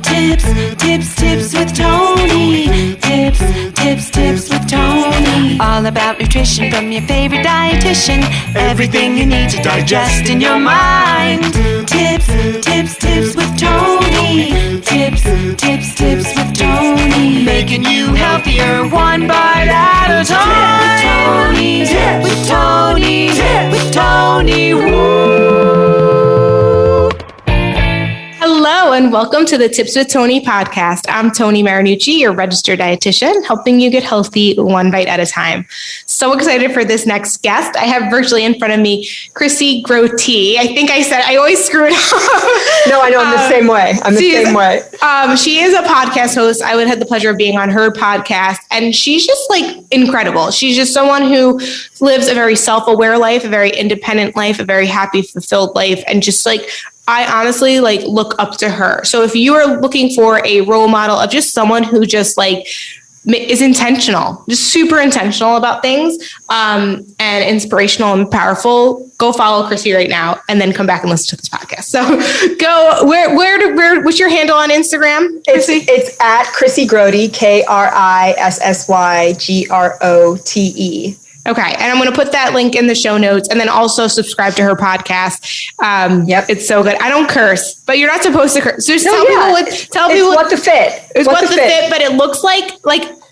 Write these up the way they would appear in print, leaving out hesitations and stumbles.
Tips with Tony. Tips with Tony. All about nutrition from your favorite dietitian. Everything you need to digest in your mind. Tips with Tony. Tips with Tony. Making you healthier one bite at a time. With Tony. Woo. Hello and welcome to the Tips with Tony podcast. I'm Tony Marinucci, your registered dietitian, helping you get healthy one bite at a time. So excited for this next guest. I have virtually in front of me Krissy Grote. I always screw it up. No, I know, I'm the same way. Same way. She is a podcast host. I would have the pleasure of being on her podcast, and she's just like incredible. She's just someone who lives a very self-aware life, a very independent life, a very happy, fulfilled life, and just like I honestly look up to her. So if you are looking for a role model of just someone who just is intentional, just super intentional about things, and inspirational and powerful, go follow Krissy right now and then come back and listen to this podcast. So go what's your handle on Instagram? It's at Krissy Grote, KRISSYGROTE. Okay. And I'm going to put that link in the show notes and then also subscribe to her podcast. Yep. It's so good. I don't curse, but you're not supposed to curse. So just tell people what the fit. It's what the fit, but it looks like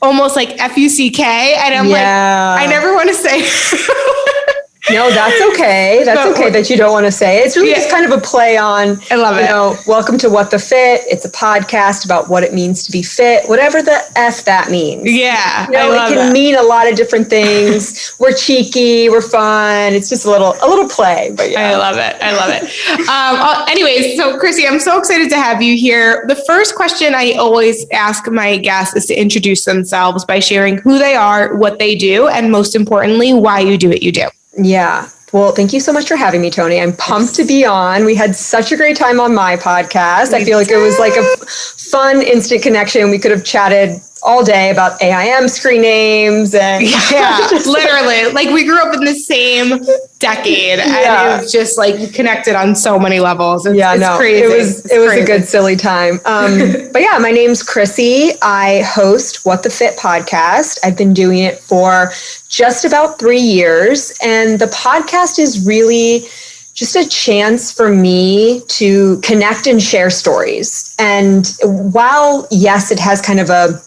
almost like FUCK. And I'm I never want to say. No, that's okay. That's okay that you don't want to say it. It's really just kind of a play on, I love it. Welcome to What the Fit. It's a podcast about what it means to be fit, whatever the F that means. Yeah. It can mean a lot of different things. We're cheeky, we're fun. It's just a little play, but yeah. I love it. Anyways, so Krissy, I'm so excited to have you here. The first question I always ask my guests is to introduce themselves by sharing who they are, what they do, and most importantly, why you do what you do. Yeah. Well, thank you so much for having me, Tony. I'm pumped to be on. We had such a great time on my podcast. I feel like it was like a fun, instant connection. We could have chatted all day about AIM screen names and literally we grew up in the same decade and it was just connected on so many levels. It's crazy. It was a good silly time. But yeah, my name's Krissy. I host What the Fit podcast. I've been doing it for just about 3 years, and the podcast is really just a chance for me to connect and share stories. And while, yes, it has kind of a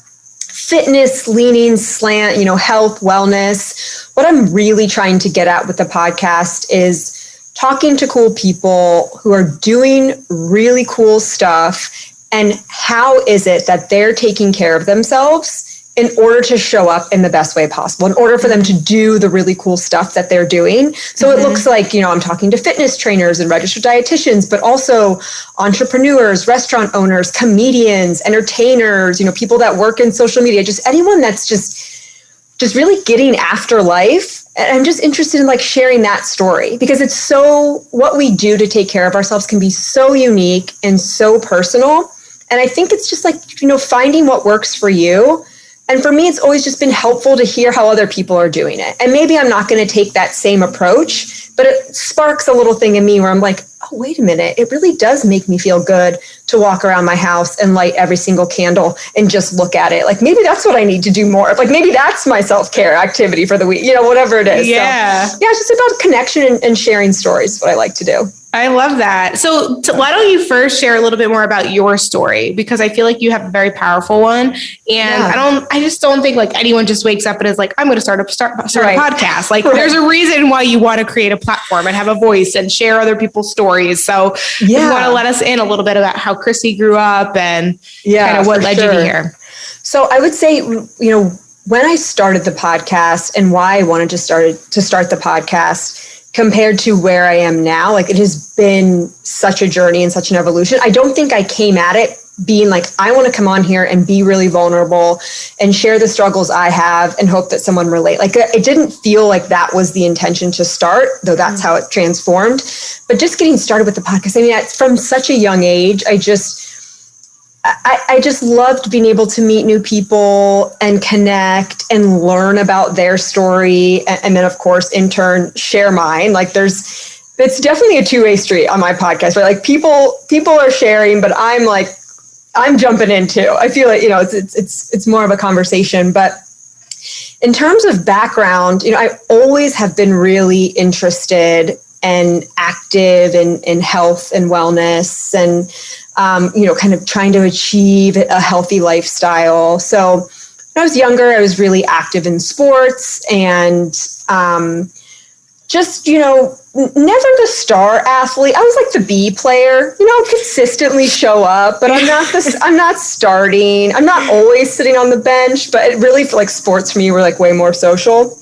fitness leaning slant, health, wellness, what I'm really trying to get at with the podcast is talking to cool people who are doing really cool stuff, and how is it that they're taking care of themselves in order to show up in the best way possible, in order for them to do the really cool stuff that they're doing. So it looks like, I'm talking to fitness trainers and registered dietitians, but also entrepreneurs, restaurant owners, comedians, entertainers, people that work in social media, just anyone that's just really getting after life. And I'm just interested in sharing that story, because it's what we do to take care of ourselves can be so unique and so personal. And I think it's just finding what works for you. And for me, it's always just been helpful to hear how other people are doing it. And maybe I'm not going to take that same approach, but it sparks a little thing in me where I'm like, oh, wait a minute. It really does make me feel good to walk around my house and light every single candle and just look at it. Maybe that's what I need to do more of. Maybe that's my self-care activity for the week, whatever it is. Yeah. So, it's just about connection and sharing stories is what I like to do. I love that. So why don't you first share a little bit more about your story? Because I feel like you have a very powerful one. And I just don't think anyone just wakes up and is like, I'm going to start a podcast. There's a reason why you want to create a platform and have a voice and share other people's stories. So you want to let us in a little bit about how Krissy grew up and kind of what led you to here. So I would say, when I started the podcast and why I wanted to start the podcast, compared to where I am now, it has been such a journey and such an evolution. I don't think I came at it being I want to come on here and be really vulnerable and share the struggles I have and hope that someone relate. It didn't feel like that was the intention to start, though that's how it transformed. But just getting started with the podcast, from such a young age, I just loved being able to meet new people and connect and learn about their story. And then, of course, in turn, share mine. It's definitely a two-way street on my podcast, right? People are sharing, but I'm I'm jumping in too. I feel like, it's more of a conversation, but in terms of background, I always have been really interested and active in health and wellness and, kind of trying to achieve a healthy lifestyle. So when I was younger, I was really active in sports and just, never the star athlete. I was like the B player, consistently show up, but I'm not starting. I'm not always sitting on the bench, but it really felt like sports for me were like way more social.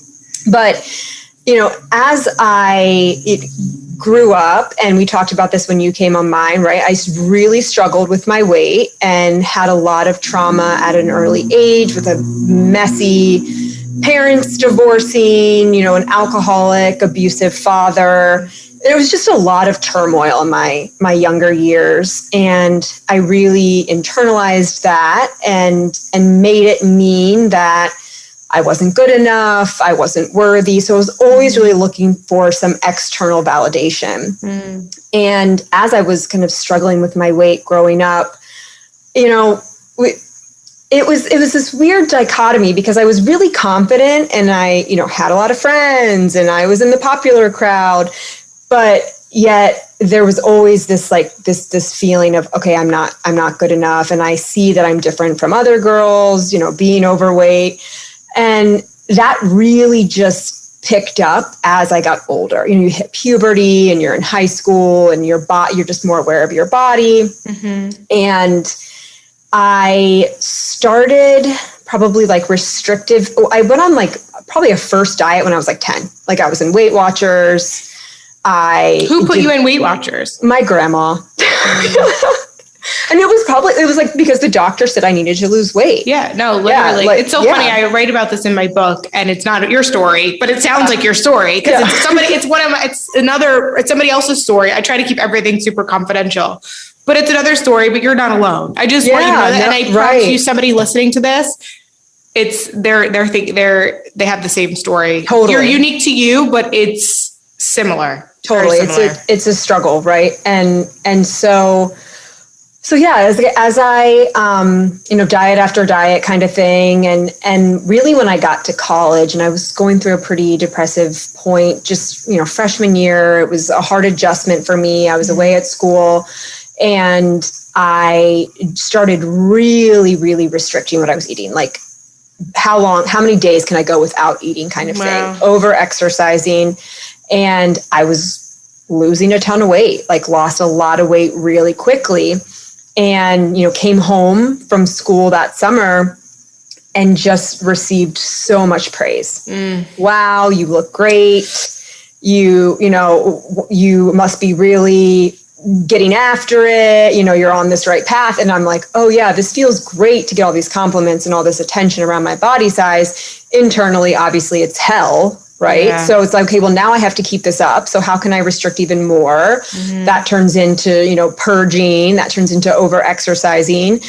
But, as I grew up, and we talked about this when you came on mine, right? I really struggled with my weight and had a lot of trauma at an early age with a messy parents divorcing, an alcoholic, abusive father. There was just a lot of turmoil in my younger years. And I really internalized that and made it mean that I wasn't good enough, I wasn't worthy. So I was always really looking for some external validation. And as I was kind of struggling with my weight growing up, it was this weird dichotomy because I was really confident and I, had a lot of friends and I was in the popular crowd, but yet there was always this this feeling of, okay, I'm not good enough. And I see that I'm different from other girls, being overweight. And that really just picked up as I got older. You hit puberty and you're in high school and you're just more aware of your body. Mm-hmm. And I started probably restrictive. I went on probably a first diet when I was 10. I was in Weight Watchers. Who put you in Weight Watchers? My grandma. And it was because the doctor said I needed to lose weight. Yeah, no, literally. Yeah, it's so funny. I write about this in my book and it's not your story, but it sounds like your story because it's somebody else's story. I try to keep everything super confidential, but it's another story, but you're not alone. I just want you to know that. And I promise you, somebody listening to this, they have the same story. Totally. You're unique to you, but it's similar. Totally. It's a struggle. Right. And so yeah, as I, diet after diet kind of thing. And really when I got to college and I was going through a pretty depressive point, just, freshman year, it was a hard adjustment for me. I was away at school and I started really, really restricting what I was eating. How many days can I go without eating kind of thing, over exercising. And I was losing a ton of weight, lost a lot of weight really quickly. And, came home from school that summer and just received so much praise. Wow, you look great. You must be really getting after it. You're on this right path. And I'm like, oh yeah, this feels great to get all these compliments and all this attention around my body size. Internally, obviously it's hell. Right. Yeah. So it's okay, well, now I have to keep this up. So how can I restrict even more? Mm-hmm. That turns into, purging, that turns into over exercising.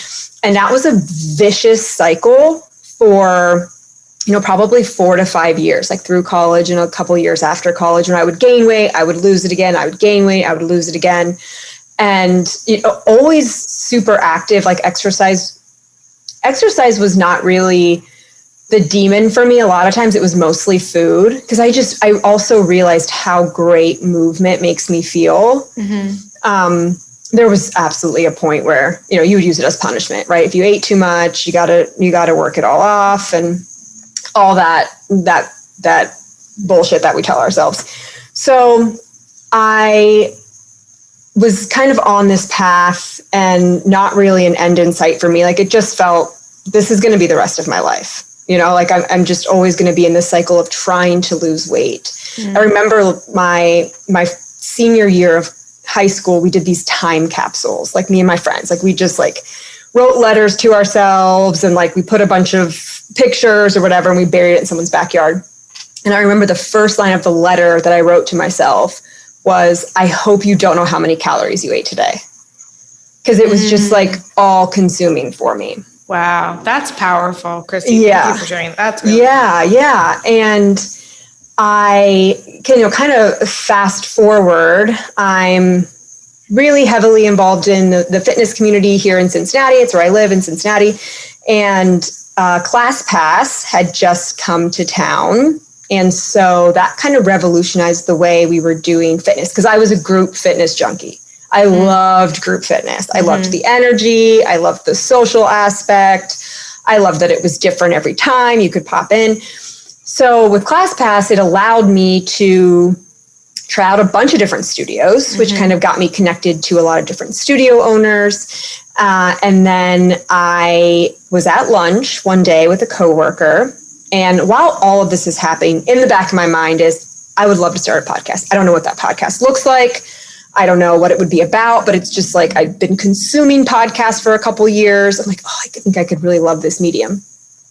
And that was a vicious cycle for, probably 4 to 5 years, through college and a couple of years after college. When I would gain weight, I would lose it again. I would gain weight, I would lose it again. And always super active, exercise was not really the demon for me. A lot of times it was mostly food because I also realized how great movement makes me feel. Mm-hmm. There was absolutely a point where, you would use it as punishment, right? If you ate too much, you gotta work it all off and all that bullshit that we tell ourselves. So I was kind of on this path and not really an end in sight for me. It just felt this is going to be the rest of my life. I'm just always going to be in this cycle of trying to lose weight. Mm. I remember my senior year of high school, we did these time capsules, me and my friends, we just wrote letters to ourselves and we put a bunch of pictures or whatever, and we buried it in someone's backyard. And I remember the first line of the letter that I wrote to myself was, I hope you don't know how many calories you ate today. Because it was just all consuming for me. Wow, that's powerful, Krissy. Yeah. Thank you for sharing that. That's really yeah. And I can, kind of fast forward. I'm really heavily involved in the fitness community here in Cincinnati. It's where I live, in Cincinnati. And ClassPass had just come to town. And so that kind of revolutionized the way we were doing fitness, because I was a group fitness junkie. I loved group fitness. I loved the energy. I loved the social aspect. I loved that it was different every time. You could pop in. So with ClassPass, it allowed me to try out a bunch of different studios, which kind of got me connected to a lot of different studio owners. And then I was at lunch one day with a coworker. And while all of this is happening, in the back of my mind is, I would love to start a podcast. I don't know what that podcast looks like. I don't know what it would be about, but it's just like, I've been consuming podcasts for a couple years. I'm like, I think I could really love this medium.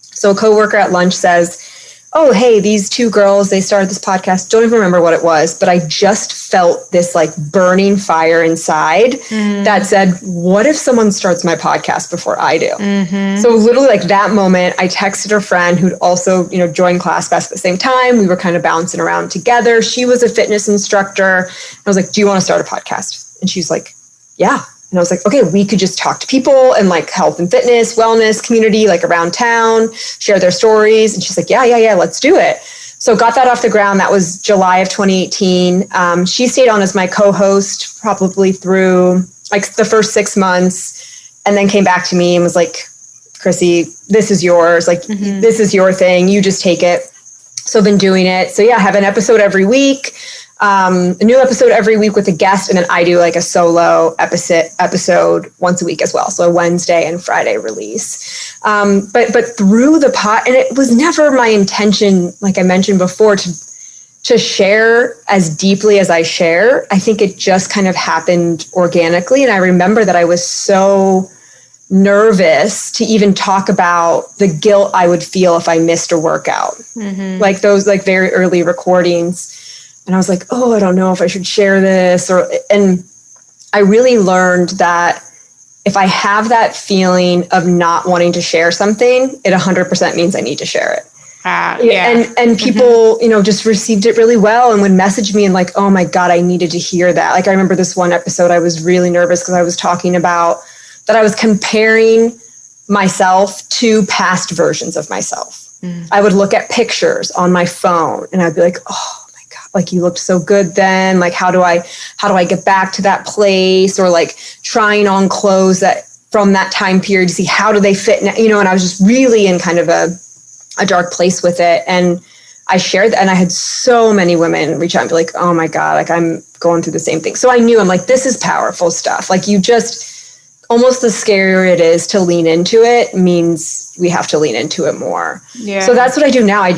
So a coworker at lunch says, oh, hey, these two girls, they started this podcast. Don't even remember what it was, but I just felt this like burning fire inside that said, what if someone starts my podcast before I do? So literally like that moment, I texted a friend who'd also, joined ClassPass at the same time. We were kind of bouncing around together. She was a fitness instructor. I was like, do you want to start a podcast? And she's like, yeah. And I was like, okay, we could just talk to people and like health and fitness, wellness community, like around town, share their stories. And she's like, yeah, let's do it. So got that off the ground. That was July of 2018. She stayed on as my co-host probably through like the first 6 months, and then came back to me and was like, Krissy, this is yours. Like, this is your thing. You just take it. So I've been doing it. So yeah, I have an episode every week. A new episode every week with a guest, and then I do like a solo episode once a week as well. So a Wednesday and Friday release. But through the pod, and it was never my intention, like I mentioned before, to share as deeply as I share. I think it just kind of happened organically. And I remember that I was so nervous to even talk about the guilt I would feel if I missed a workout, like those like very early recordings. And I was like, I don't know if I should share this. And I really learned that if I have that feeling of not wanting to share something, it 100% means I need to share it. And people, just received it really well and would message me and like, oh my God, I needed to hear that. Like I remember this one episode, I was really nervous because I was talking about that I was comparing myself to past versions of myself. I would look at pictures on my phone and I'd be like, oh, like you looked so good then, like how do I get back to that place, or like trying on clothes that from that time period to see how do they fit now, and I was just really in kind of a dark place with it. And I shared that, and I had so many women reach out and be like, oh my God, like I'm going through the same thing. So I knew, I'm like, this is powerful stuff. Like you just, almost the scarier it is to lean into it means we have to lean into it more. So that's what I do now. I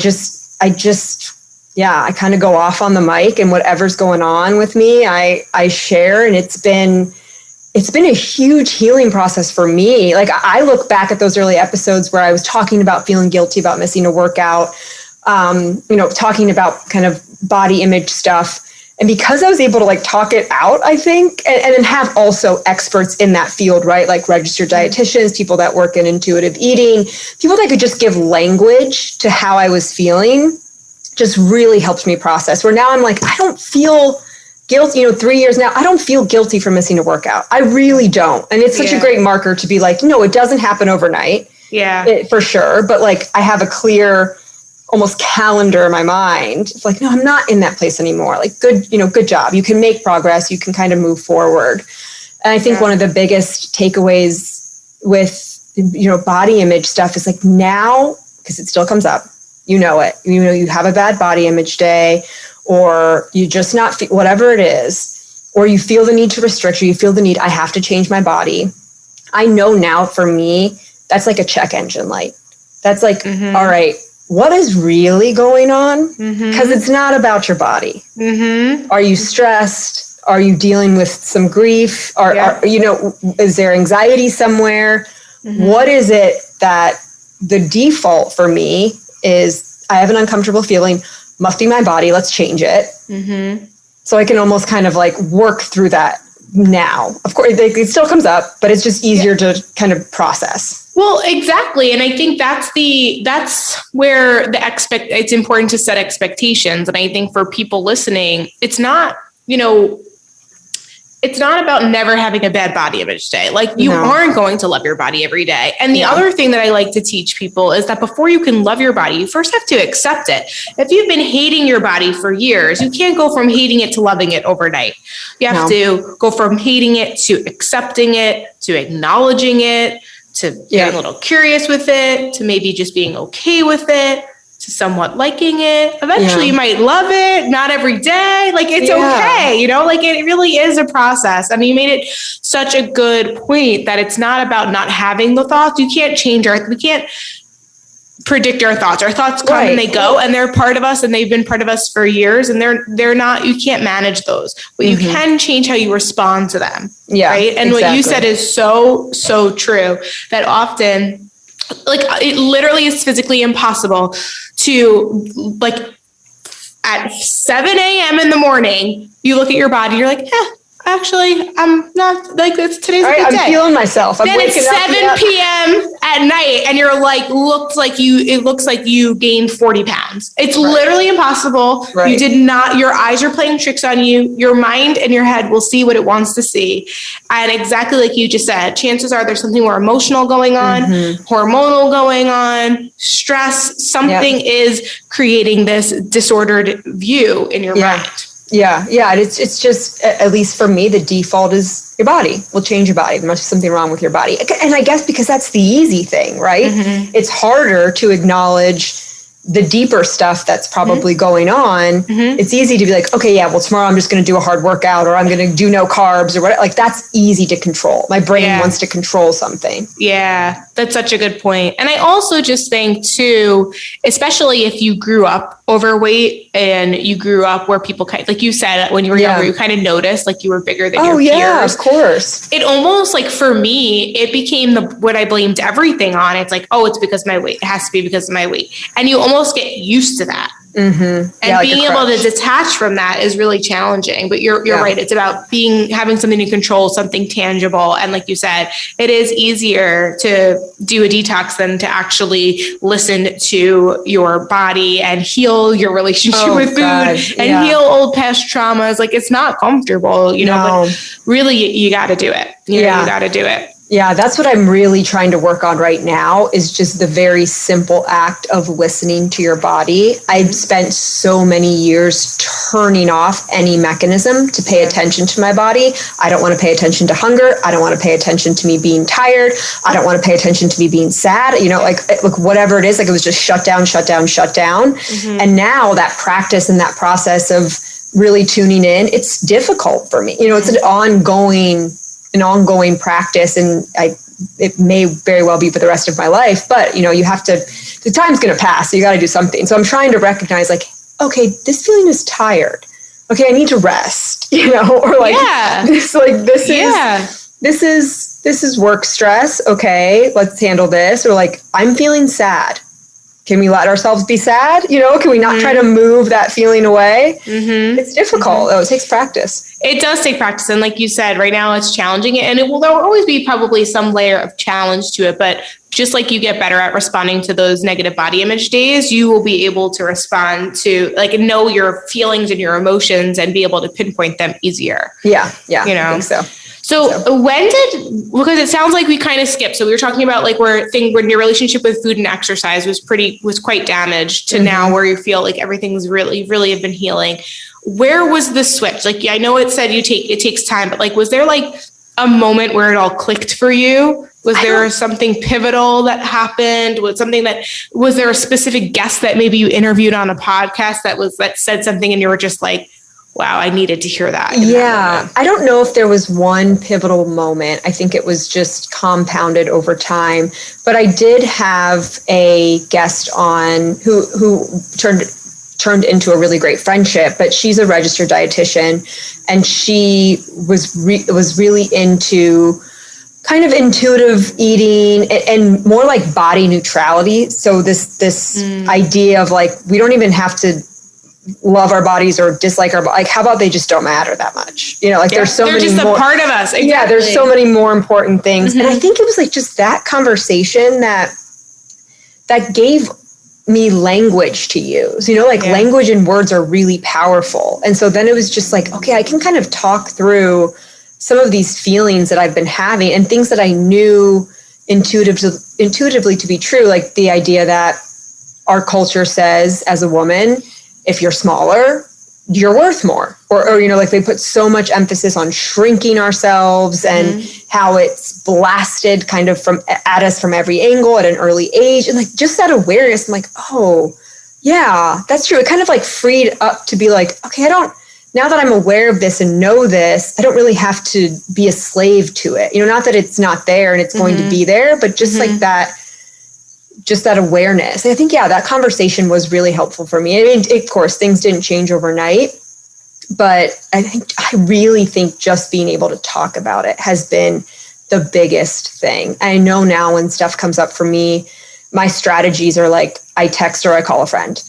kind of go off on the mic, and whatever's going on with me, I share. And it's been a huge healing process for me. Like I look back at those early episodes where I was talking about feeling guilty about missing a workout, talking about kind of body image stuff. And because I was able to like talk it out, I think, and then have also experts in that field, right? Like registered dietitians, people that work in intuitive eating, people that could just give language to how I was feeling, just really helped me process, where now I'm like, I don't feel guilty, 3 years now, I don't feel guilty for missing a workout. I really don't. And it's such a great marker to be like, no, it doesn't happen overnight. For sure. But like, I have a clear, almost calendar in my mind. It's like, no, I'm not in that place anymore. Like good job. You can make progress. You can kind of move forward. And I think one of the biggest takeaways with, body image stuff is like now, because it still comes up, you have a bad body image day, or you just not whatever it is, or you feel the need to restrict, or you feel the need, I have to change my body. I know now for me, that's like a check engine light. That's like, all right, what is really going on? Because it's not about your body. Are you stressed? Are you dealing with some grief? Is there anxiety somewhere? What is it that the default for me is? I have an uncomfortable feeling, must be my body, let's change it. So I can almost kind of like work through that now. Of course, it still comes up, but it's just easier to kind of process. Well, exactly. And I think that's where it's important to set expectations. And I think for people listening, it's not, it's not about never having a bad body image day. Like you aren't going to love your body every day. And the other thing that I like to teach people is that before you can love your body, you first have to accept it. If you've been hating your body for years, you can't go from hating it to loving it overnight. You have to go from hating it to accepting it, to acknowledging it, to getting a little curious with it, to maybe just being okay with it, to somewhat liking it. Eventually you might love it, not every day. Like it's okay, you know, like it really is a process. I mean, you made it such a good point that it's not about not having the thoughts. You can't change we can't predict our thoughts. Our thoughts come and they go, and they're part of us, and they've been part of us for years, and they're not, you can't manage those, but you can change how you respond to them. Yeah. Right. And what you said is so true, that often, like, it literally is physically impossible to, like, at 7 a.m. in the morning, you look at your body, you're like, actually, I'm not, like, it's today's a good day. I'm feeling myself. Then it's 7 p.m. at night, and you're like, it looks like you gained 40 pounds. It's literally impossible. You did not, your eyes are playing tricks on you. Your mind and your head will see what it wants to see. And exactly like you just said, chances are there's something more emotional going on, hormonal going on, stress, something is creating this disordered view in your mind. Yeah. It's just, at least for me, the default is your body will change your body. There must be something wrong with your body. And I guess because that's the easy thing, right? It's harder to acknowledge the deeper stuff that's probably going on. It's easy to be like, okay, well, tomorrow I'm just going to do a hard workout, or I'm going to do no carbs or whatever. Like, that's easy to control. My brain wants to control something. Yeah, that's such a good point. And I also just think too, especially if you grew up overweight and you grew up where people like you said, when you were younger, you kind of noticed like you were bigger than your peers. Yeah, of course. It almost, like, for me, it became what I blamed everything on. It's like, it's because of my weight. It has to be because of my weight. And you almost get used to that. And being able to detach from that is really challenging. But you're right. It's about having something to control, something tangible. And like you said, it is easier to do a detox than to actually listen to your body and heal your relationship with food and heal old past traumas. Like, it's not comfortable, you know, but really you got to do it. You got to do it. Yeah, that's what I'm really trying to work on right now, is just the very simple act of listening to your body. I've spent so many years turning off any mechanism to pay attention to my body. I don't want to pay attention to hunger. I don't want to pay attention to me being tired. I don't want to pay attention to me being sad. You know, like whatever it is, like it was just shut down. And now that practice and that process of really tuning in, it's difficult for me. You know, it's an ongoing practice, and it may very well be for the rest of my life, but you know, the time's going to pass. So you got to do something. So I'm trying to recognize, like, okay, this feeling is tired. Okay, I need to rest, you know, or like this is work stress. Okay, let's handle this. Or like, I'm feeling sad. Can we let ourselves be sad? You know, can we not try to move that feeling away? It's difficult. It takes practice. It does take practice. And like you said, right now it's challenging, and there will always be probably some layer of challenge to it. But just like you get better at responding to those negative body image days, you will be able to respond to, like, know your feelings and your emotions and be able to pinpoint them easier. Yeah. You know? I think so. So because it sounds like we kind of skipped. So we were talking about like when your relationship with food and exercise was quite damaged to now where you feel like everything's really have been healing. Where was the switch? Like, I know it said it takes time, but like, was there like a moment where it all clicked for you? Was there something pivotal that happened? Was there a specific guest that maybe you interviewed on a podcast that said something and you were just like, wow, I needed to hear that. Yeah. I don't know if there was one pivotal moment. I think it was just compounded over time. But I did have a guest on who turned into a really great friendship, but she's a registered dietitian, and she was really into kind of intuitive eating and more like body neutrality. So this idea of like, we don't even have to love our bodies or dislike our, like, how about they just don't matter that much? You know, like there's so many just more, a part of us. Exactly. Yeah, there's so many more important things. And I think it was like just that conversation that gave me language to use, you know, like language and words are really powerful. And so then it was just like, okay, I can kind of talk through some of these feelings that I've been having and things that I knew intuitively to be true, like the idea that our culture says as a woman, if you're smaller, you're worth more. Or like they put so much emphasis on shrinking ourselves and how it's blasted kind of at us from every angle at an early age. And like just that awareness, I'm like, oh yeah, that's true. It kind of like freed up to be like, okay, now that I'm aware of this and know this, I don't really have to be a slave to it. Not that it's not there and it's going to be there, but just like that, just that awareness. And I think, that conversation was really helpful for me. I mean, of course, things didn't change overnight, but I really think just being able to talk about it has been the biggest thing. I know now when stuff comes up for me, my strategies are like, I text or I call a friend.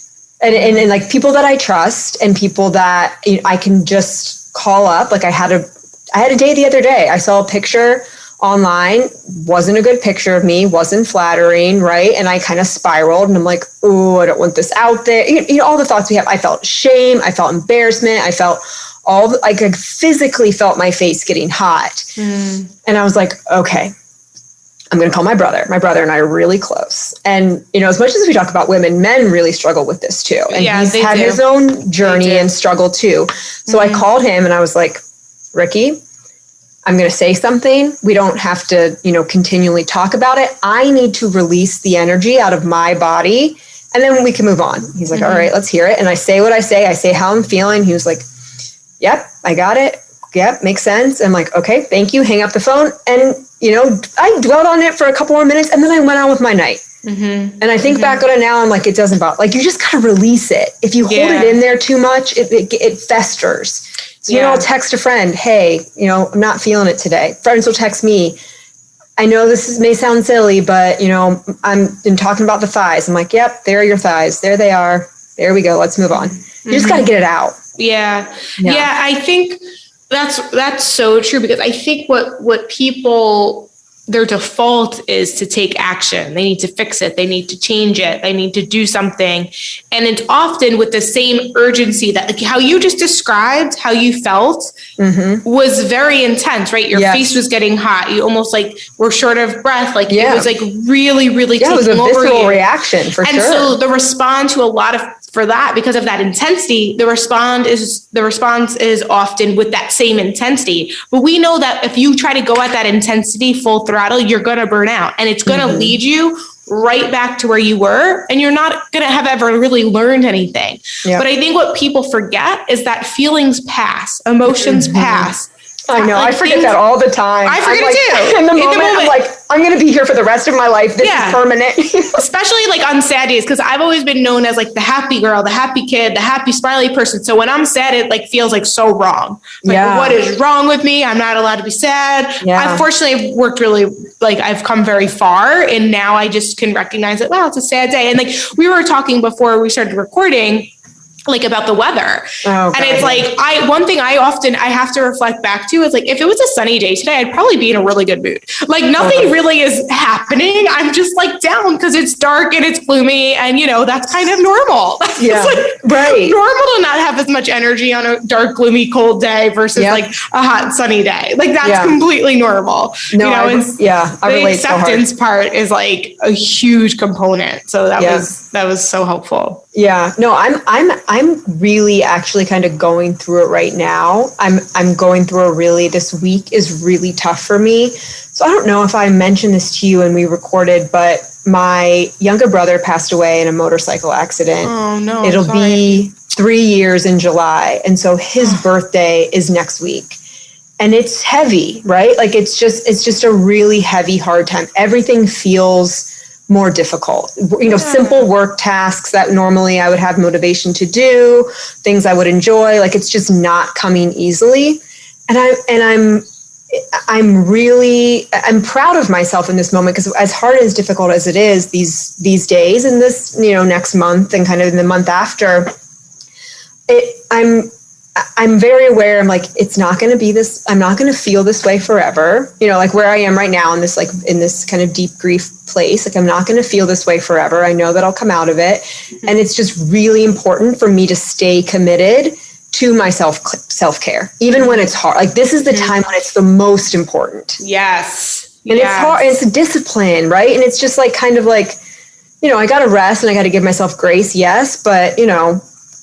And like people that I trust and people that I can just call up. Like I had a day the other day. I saw a picture online, wasn't a good picture of me, wasn't flattering, right? And I kind of spiraled and I'm like, oh, I don't want this out there. All the thoughts we have. I felt shame. I felt embarrassment. I felt I physically felt my face getting hot. And I was like, okay, I'm going to call my brother. My brother and I are really close. And, as much as we talk about women, men really struggle with this too. And he's had his own journey and struggle too. So I called him and I was like, Ricky, I'm going to say something. We don't have to, continually talk about it. I need to release the energy out of my body and then we can move on. He's like, all right, let's hear it. And I say what I say how I'm feeling. He was like, yep, I got it. Yep, makes sense. I'm like, okay, thank you. Hang up the phone. And, I dwelled on it for a couple more minutes and then I went on with my night. And I think back on it now, I'm like, it doesn't bother. Like, you just got to release it. If you hold it in there too much, it festers. So, I'll text a friend, hey, I'm not feeling it today. Friends will text me. I know this may sound silly, but, I'm been talking about the thighs. I'm like, yep, there are your thighs. There they are. There we go. Let's move on. You just got to get it out. Yeah. I think that's so true, because I think what people, their default is to take action. They need to fix it. They need to change it. They need to do something. And it's often with the same urgency that, like, how you just described how you felt was very intense, right? Your face was getting hot. You almost like were short of breath. Like it was like really, really taking over you. It was a visceral reaction for sure. And so the response to a lot of, for that, because of that intensity, the response is often with that same intensity. But we know that if you try to go at that intensity full throttle, you're going to burn out, and it's going to lead you right back to where you were, and you're not going to have ever really learned anything. But I think what people forget is that feelings pass, emotions pass. I know. I forget that all the time. I forget it too. In the moment, I'm like, I'm going to be here for the rest of my life. This is permanent. Especially like on sad days, because I've always been known as like the happy girl, the happy kid, the happy smiley person. So when I'm sad, it like feels like so wrong. Like, what is wrong with me? I'm not allowed to be sad. Unfortunately, I've worked really, like, I've come very far, and now I just can recognize that, wow, it's a sad day. And like we were talking before we started recording, like about the weather. And it's like, one thing I have to reflect back to is like, if it was a sunny day today, I'd probably be in a really good mood. Like nothing really is happening. I'm just like down because it's dark and it's gloomy, and that's kind of normal. It's like normal to not have as much energy on a dark, gloomy, cold day versus like a hot, sunny day. Like that's completely normal. I relate. The acceptance part is like a huge component. So that was so helpful. Yeah, no, I'm really actually kind of going through it right now. I'm going through this week is really tough for me. So I don't know if I mentioned this to you when we recorded, but my younger brother passed away in a motorcycle accident. Oh no. It'll be 3 years in July. And so his birthday is next week. And it's heavy, right? Like it's just a really heavy, hard time. Everything feels more difficult, simple work tasks that normally I would have motivation to do, things I would enjoy. Like it's just not coming easily. And I'm proud of myself in this moment, because as hard and as difficult as it is these days and this, next month and kind of in the month after, I'm very aware. I'm like, it's not going to be this. I'm not going to feel this way forever. Like where I am right now in this kind of deep grief place. Like I'm not going to feel this way forever. I know that I'll come out of it. And it's just really important for me to stay committed to my self-care, even when it's hard. Like this is the time when it's the most important. Yes. And it's hard. It's a discipline, right? And it's just like kind of like, I got to rest and I got to give myself grace. Yes. But,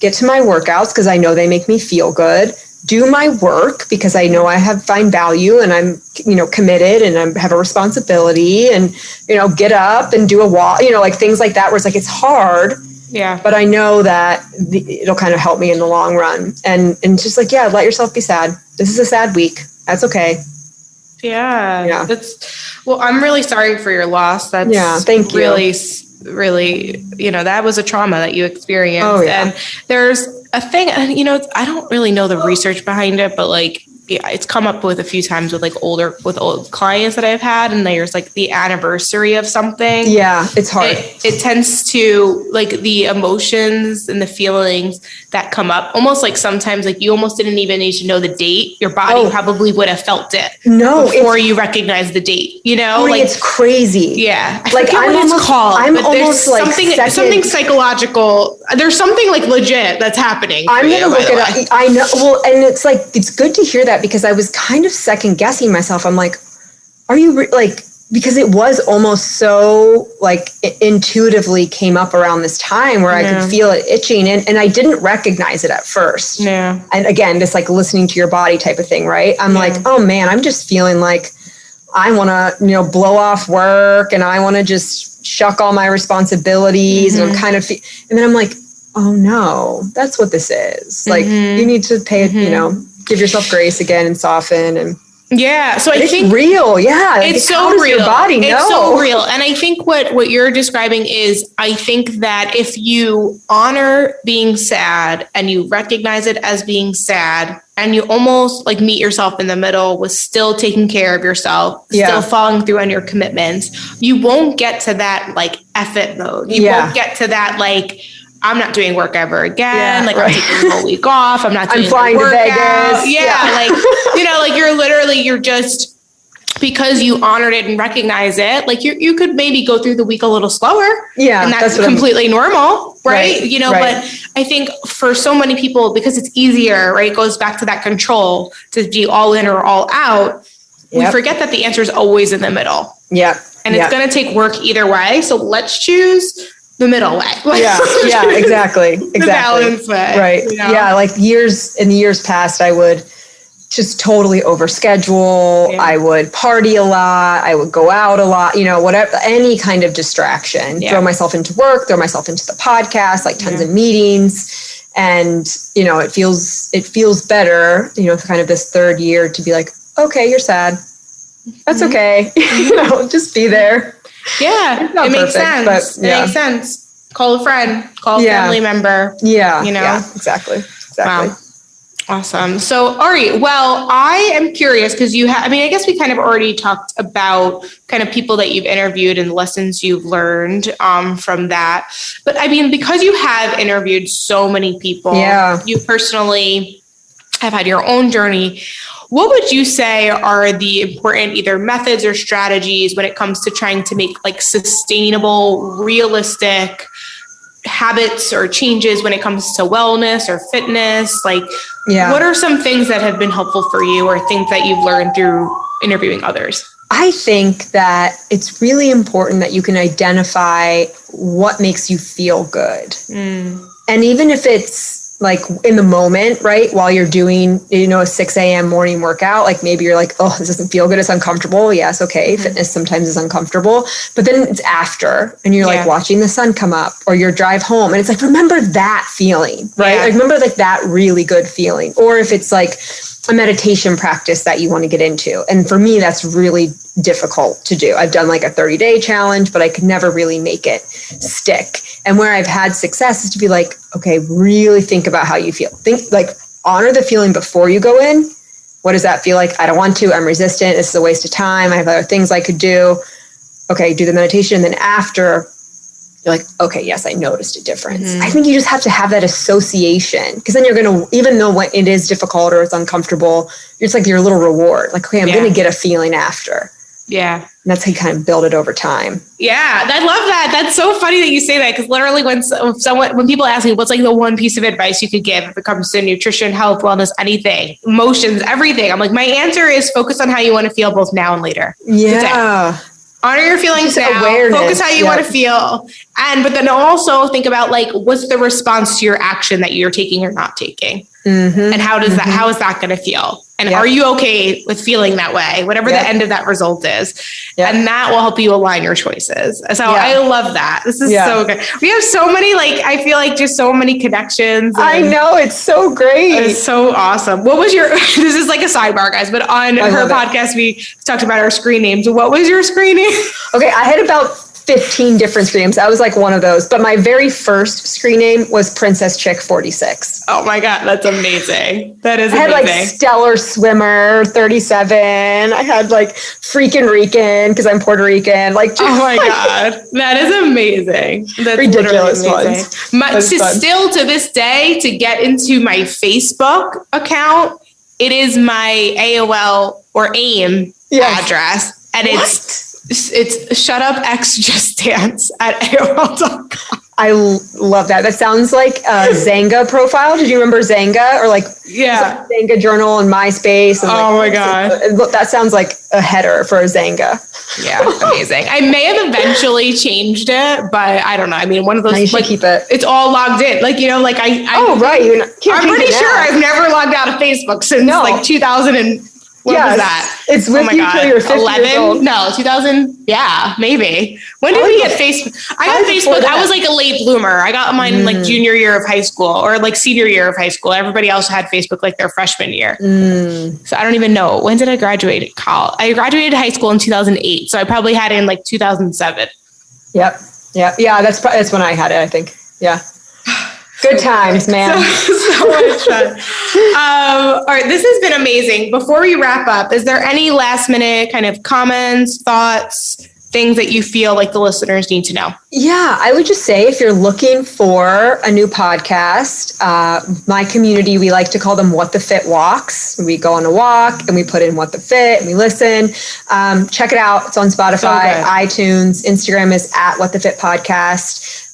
get to my workouts because I know they make me feel good. Do my work because I know I find value and I'm, committed and I have a responsibility and, get up and do a walk, like things like that where it's like, it's hard. Yeah. But I know that it'll kind of help me in the long run. And just like, let yourself be sad. This is a sad week. That's okay. Yeah. Well, I'm really sorry for your loss. That's thank you. Really, that was a trauma that you experienced. Oh, yeah. And there's a thing, I don't really know the research behind it, but like, it's come up with a few times with old clients that I've had, and there's like the anniversary of something. Yeah, it's hard. It tends to like the emotions and the feelings that come up, almost like sometimes like you almost didn't even need to know the date. Your body probably would have felt it before you recognize the date. Like it's crazy. Yeah, I like forget what it's called. I'm almost like something psychological. There's something like legit that's happening. I'm gonna look it up. I know. Well, and it's like it's good to hear that because I was kind of second guessing myself. I'm like, are you because it was almost so like intuitively came up around this time where I could feel it itching and I didn't recognize it at first. Yeah. And again, just like listening to your body type of thing, right? I'm like, oh man, I'm just feeling like I want to, blow off work and I want to just shuck all my responsibilities and I'm kind of, and then I'm like, oh no, that's what this is. Like you need to pay, give yourself grace again and soften and so I think it's real. Yeah. It's so real. Your body know? It's so real. And I think what you're describing is, I think that if you honor being sad and you recognize it as being sad and you almost like meet yourself in the middle with still taking care of yourself, still following through on your commitments, you won't get to that like F it mode. You won't get to that like, I'm not doing work ever again. I'm taking the whole week off. I'm not doing I'm flying to Vegas. You're just, because you honored it and recognize it, like you could maybe go through the week a little slower. Yeah. And that's completely normal. Right. But I think for so many people, because it's easier, right? It goes back to that control to be all in or all out. We forget that the answer is always in the middle. Yeah. And it's going to take work either way. So let's choose the middle way. Exactly. The balance way. Right. Yeah. Like in the years past, I would just totally overschedule. I would party a lot. I would go out a lot, whatever, any kind of distraction, throw myself into work, throw myself into the podcast, like tons of meetings. And, it feels better, kind of this third year to be like, okay, you're sad. That's okay. Just be there. Yeah, it makes sense. It makes sense. Call a friend, call a family member. Yeah. Exactly. Wow. Awesome. So, Ari, well, I am curious because I guess we kind of already talked about kind of people that you've interviewed and lessons you've learned from that. But because you have interviewed so many people, you personally have had your own journey. What would you say are the important either methods or strategies when it comes to trying to make like sustainable, realistic habits or changes when it comes to wellness or fitness? Like, what are some things that have been helpful for you or things that you've learned through interviewing others? I think that it's really important that you can identify what makes you feel good. And even if it's like in the moment, right? While you're doing, a 6 a.m. morning workout, like maybe you're like, oh, this doesn't feel good. It's uncomfortable. Yes. Okay. Fitness sometimes is uncomfortable, but then it's after and you're like watching the sun come up or your drive home. And it's like, remember that feeling, right? Like remember like that really good feeling. Or if it's like a meditation practice that you want to get into. And for me, that's really difficult to do. I've done like a 30-day challenge, but I could never really make it stick. And where I've had success is to be like, okay, really think about how you feel. Think like honor the feeling before you go in. What does that feel like? I don't want to, I'm resistant. This is a waste of time. I have other things I could do. Okay. Do the meditation. And then after you're like, okay, yes, I noticed a difference. I think you just have to have that association because then you're going to, even though when it is difficult or it's uncomfortable, it's like your little reward. Like, okay, I'm going to get a feeling after. Yeah. And that's how you kind of build it over time. Yeah, I love that. That's so funny that you say that, because literally when people ask me what's like the one piece of advice you could give if it comes to nutrition, health, wellness, anything, emotions, everything, I'm like, my answer is focus on how you want to feel both now and later. Yeah. Honor your feelings now. Awareness. Focus how you want to feel. But then also think about like, what's the response to your action that you're taking or not taking? And how is that going to feel? And are you okay with feeling that way, whatever the end of that result is? And that will help you align your choices. So I love that. This is so good. We have so many, I feel like just so many connections. I know. It's so great. It's so awesome. What was this is like a sidebar, guys, but on her podcast, we talked about our screen names. What was your screen name? Okay. I had about 15 different screen names. I was like one of those, but my very first screen name was Princess Chick 46. Oh my God. That's amazing. That is amazing. I had like Stellar Swimmer 37. I had like Freakin' Rican because I'm Puerto Rican. Like, oh my God. That is amazing. That's ridiculous ones. Still to this day, to get into my Facebook account, it is my AOL or AIM address. And it's shut up X just dance at AOL.com. I love that. That sounds like a Zanga profile. Did you remember Zanga? Or like Zanga Journal and MySpace? And my God. That sounds like a header for a Zanga. Yeah, amazing. I may have eventually changed it, but I don't know. I mean, one of those, you should keep it. It's all logged in. Like, right. I'm pretty sure I've never logged out of Facebook since like 2000 and what was that? It's with you till you're 50 years old. No, 2000. Yeah, maybe. When did we get Facebook? I got Facebook. I was like a late bloomer. I got mine like junior year of high school or like senior year of high school. Everybody else had Facebook like their freshman year. So I don't even know. When did I graduate college? I graduated high school in 2008. So I probably had it in like 2007. Yep. Yeah. That's when I had it, I think. Yeah. Good times, man. So much fun. All right, this has been amazing. Before we wrap up, is there any last minute kind of comments, thoughts, things that you feel like the listeners need to know? Yeah, I would just say if you're looking for a new podcast, my community, we like to call them What the Fit Walks. We go on a walk and we put in What the Fit and we listen. Check it out. It's on Spotify, iTunes. Instagram is at What the Fit Podcast.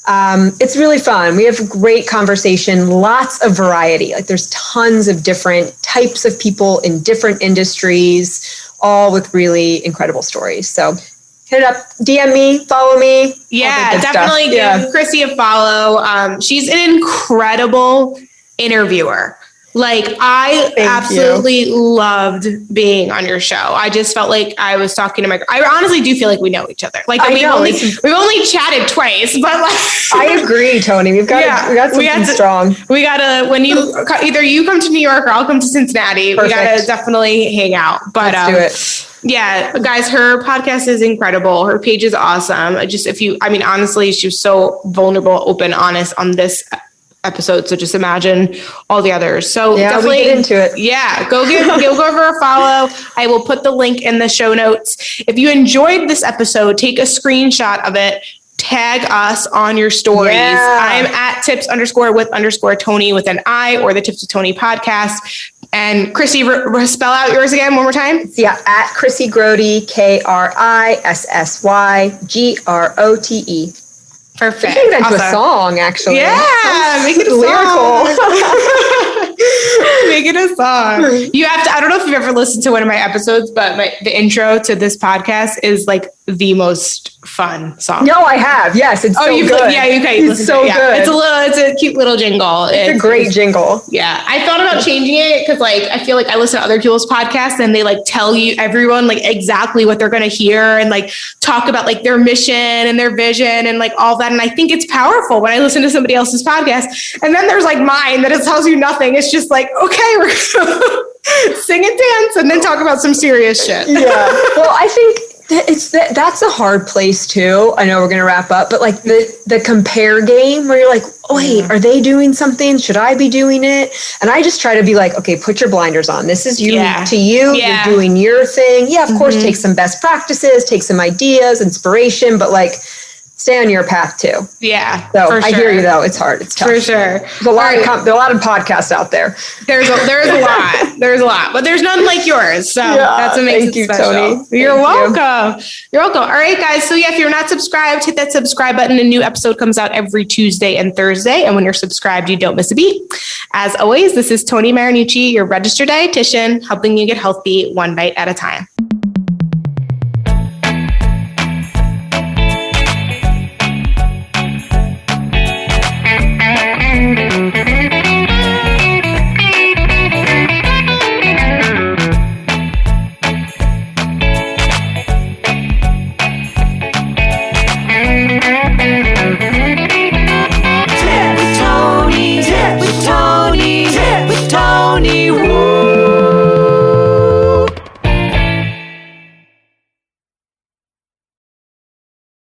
It's really fun. We have great conversation, lots of variety. Like there's tons of different types of people in different industries, all with really incredible stories. So hit it up, DM me, follow me. Yeah, definitely give Krissy a follow. She's an incredible interviewer. Like I absolutely loved being on your show. I just felt like I was talking to I honestly do feel like we know each other. Like we've only chatted twice, but like I agree, Tony. We got something strong. We gotta either you come to New York or I'll come to Cincinnati. Perfect. We gotta definitely hang out. But let's do it. Yeah, guys, her podcast is incredible. Her page is awesome. Honestly, she was so vulnerable, open, honest on this episode. So just imagine all the others. So definitely get into it. Yeah, go over a follow. I will put the link in the show notes. If you enjoyed this episode, take a screenshot of it. Tag us on your stories. Yeah. I'm at tips_with_Tony with an I, or the Tips with Tony podcast. And Krissy, spell out yours again one more time. Yeah, at Krissy Grote, KRISSY Perfect. I think that's a song, actually. Yeah, make it a lyrical. Make it a song. You have to. I don't know if you've ever listened to one of my episodes, but the intro to this podcast is like the most fun song. No, I have. Yes, it's so good. It's so good. It's a cute little jingle. It's a great jingle. Yeah, I thought about changing it because I feel like I listen to other people's podcasts and they tell everyone exactly what they're going to hear and talk about their mission and their vision and all that. And I think it's powerful when I listen to somebody else's podcast. And then there's mine that it tells you nothing. It's just okay, we're gonna sing and dance and then talk about some serious shit. Yeah. Well, I think that's a hard place too. I know we're going to wrap up, but the compare game where you're wait, are they doing something? Should I be doing it? And I just try to be okay, put your blinders on. This is you to you. Yeah. You're doing your thing. Yeah, of course, take some best practices, take some ideas, inspiration, but stay on your path too. Yeah. So for I sure. hear you though. It's hard. It's tough. For sure. There's a lot there are a lot of podcasts out there. There's a lot. There's a lot, but there's none like yours. So that's what makes it special. Tony. You're welcome. You're welcome. All right, guys. So yeah, if you're not subscribed, hit that subscribe button. A new episode comes out every Tuesday and Thursday. And when you're subscribed, you don't miss a beat. As always, this is Tony Marinucci, your registered dietitian, helping you get healthy one bite at a time.